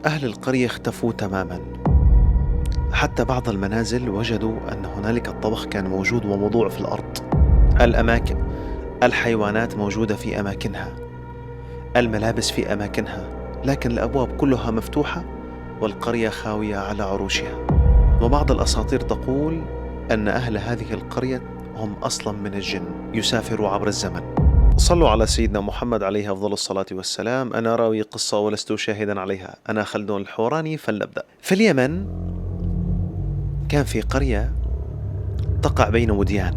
أهل القرية اختفوا تماما. حتى بعض المنازل وجدوا أن هنالك الطبخ كان موجود وموضوع في الأرض، الأماكن، الحيوانات موجودة في أماكنها، الملابس في أماكنها، لكن الأبواب كلها مفتوحة والقرية خاوية على عروشها. وبعض الأساطير تقول أن أهل هذه القرية هم أصلا من الجن يسافروا عبر الزمن. صلوا على سيدنا محمد عليه أفضل الصلاة والسلام. أنا راوي قصة ولست شاهدا عليها، أنا خلدون الحوراني، فلنبدأ. في اليمن كان في قرية تقع بين وديان،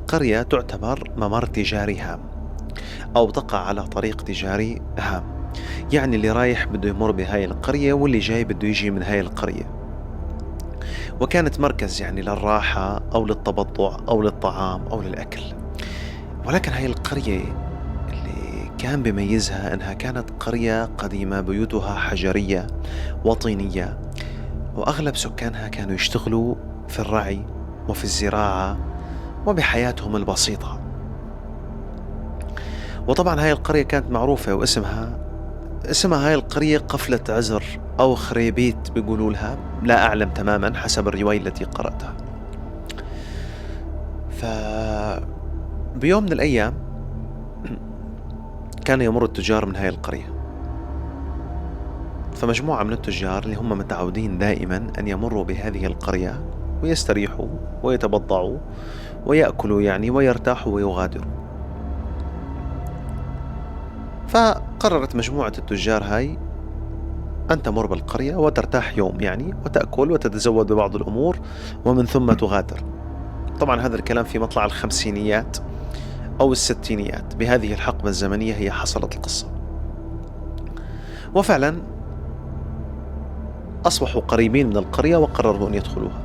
قرية تعتبر ممر تجاري هام أو تقع على طريق تجاري هام، يعني اللي رايح بده يمر بهاي القرية واللي جاي بده يجي من هاي القرية، وكانت مركز يعني للراحة أو للتبضع أو للطعام أو للأكل. ولكن هاي القرية اللي كان بيميزها أنها كانت قرية قديمة، بيوتها حجرية وطينية، وأغلب سكانها كانوا يشتغلوا في الرعي وفي الزراعة وبحياتهم البسيطة. وطبعا هاي القرية كانت معروفة واسمها هاي القرية قفلة عزر أو خريبيت بيقولوا لها، لا أعلم تماما حسب الرواية التي قرأتها. فبيوم من الأيام كان يمر التجار من هاي القرية، فمجموعة من التجار اللي هم متعودين دائما أن يمروا بهذه القرية ويستريحوا ويتبضعوا ويأكلوا يعني ويرتاحوا ويغادروا، فقررت مجموعة التجار هاي أن تمر بالقرية وترتاح يوم يعني، وتأكل وتتزود ببعض الأمور ومن ثم تغادر. طبعا هذا الكلام في مطلع الخمسينيات أو الستينيات، بهذه الحقبة الزمنية هي حصلت القصة. وفعلا أصبحوا قريبين من القرية وقرروا أن يدخلوها،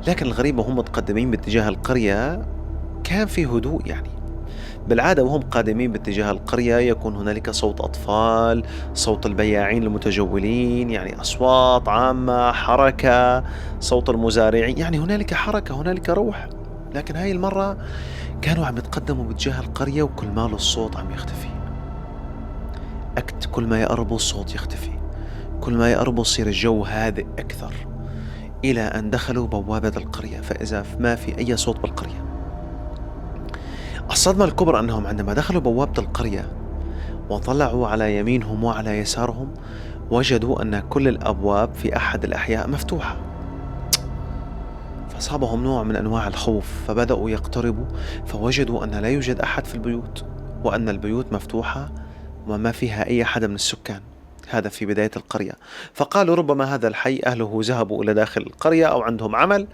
لكن الغريب وهم متقدمين باتجاه القرية كان في هدوء. يعني بالعادة وهم قادمين باتجاه القرية يكون هنالك صوت أطفال، صوت البياعين المتجولين، يعني أصوات عامة، حركة، صوت المزارعين، يعني هنالك حركة، هنالك روح. لكن هاي المرة كانوا عم يتقدموا باتجاه القرية وكل ما له الصوت عم يختفي. كل ما يقربوا الصوت يختفي، كل ما يقربوا يصير الجو هادئ أكثر، إلى أن دخلوا بوابة القرية فإذا ما في أي صوت بالقرية. الصدمة الكبرى أنهم عندما دخلوا بوابة القرية وطلعوا على يمينهم وعلى يسارهم وجدوا أن كل الأبواب في أحد الأحياء مفتوحة، فأصابهم نوع من أنواع الخوف، فبدأوا يقتربوا فوجدوا أن لا يوجد أحد في البيوت، وأن البيوت مفتوحة وما فيها أي أحد من السكان. هذا في بداية القرية. فقالوا ربما هذا الحي أهله ذهبوا إلى داخل القرية أو عندهم عمل،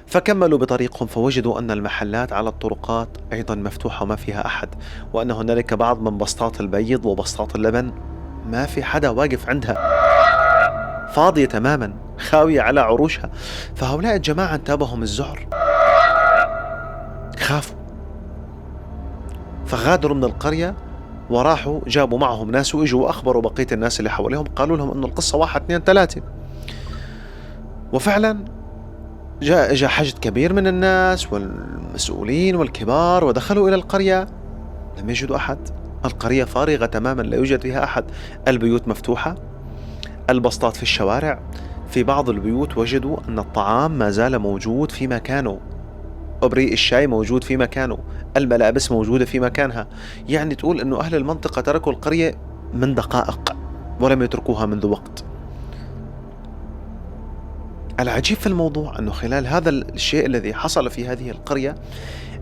فكملوا بطريقهم فوجدوا أن المحلات على الطرقات أيضا مفتوحة وما فيها أحد، وأن هنالك بعض من بسطات البيض وبسطات اللبن ما في حدا واقف عندها، فاضية تماما، خاوية على عروشها. فهؤلاء الجماعة انتابهم الذعر، خافوا، فغادروا من القرية وراحوا جابوا معهم ناس وإجوا وأخبروا بقية الناس اللي حواليهم، قالوا لهم أن القصة 1 2 3. وفعلا جاء حشد كبير من الناس والمسؤولين والكبار ودخلوا إلى القرية، لم يجدوا أحد، القرية فارغة تماما لا يوجد فيها أحد، البيوت مفتوحة، البسطات في الشوارع، في بعض البيوت وجدوا أن الطعام ما زال موجود في مكانه، أبريق الشاي موجود في مكانه، الملابس موجودة في مكانها. يعني تقول أنه أهل المنطقة تركوا القرية من دقائق ولم يتركوها منذ وقت. العجيب في الموضوع أنه خلال هذا الشيء الذي حصل في هذه القرية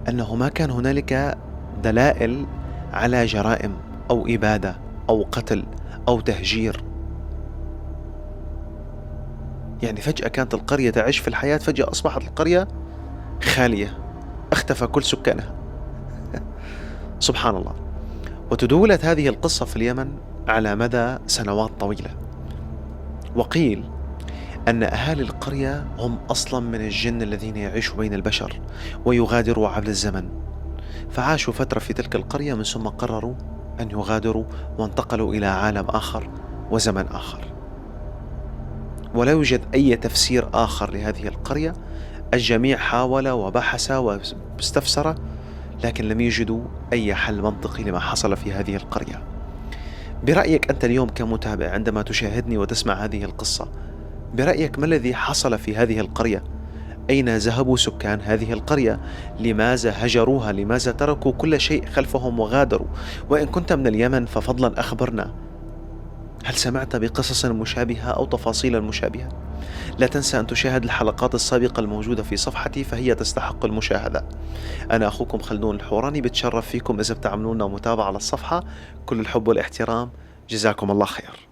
أنه ما كان هنالك دلائل على جرائم أو إبادة أو قتل أو تهجير. يعني فجأة كانت القرية تعيش في الحياة، فجأة أصبحت القرية خالية، اختفى كل سكانها. سبحان الله. وتدولت هذه القصة في اليمن على مدى سنوات طويلة، وقيل أن أهالي القرية هم أصلا من الجن الذين يعيشوا بين البشر ويغادروا عبر الزمن، فعاشوا فترة في تلك القرية من ثم قرروا أن يغادروا وانتقلوا إلى عالم آخر وزمن آخر. ولا يوجد أي تفسير آخر لهذه القرية، الجميع حاول وبحث واستفسر، لكن لم يجدوا أي حل منطقي لما حصل في هذه القرية. برأيك أنت اليوم كمتابع عندما تشاهدني وتسمع هذه القصة، برأيك ما الذي حصل في هذه القرية؟ أين ذهبوا سكان هذه القرية؟ لماذا هجروها؟ لماذا تركوا كل شيء خلفهم وغادروا؟ وإن كنت من اليمن ففضلا أخبرنا، هل سمعت بقصص مشابهة أو تفاصيل مشابهة؟ لا تنسى أن تشاهد الحلقات السابقة الموجودة في صفحتي، فهي تستحق المشاهدة. أنا أخوكم خلدون الحوراني، بتشرف فيكم إذا بتعملونا متابعة على الصفحة. كل الحب والاحترام، جزاكم الله خير.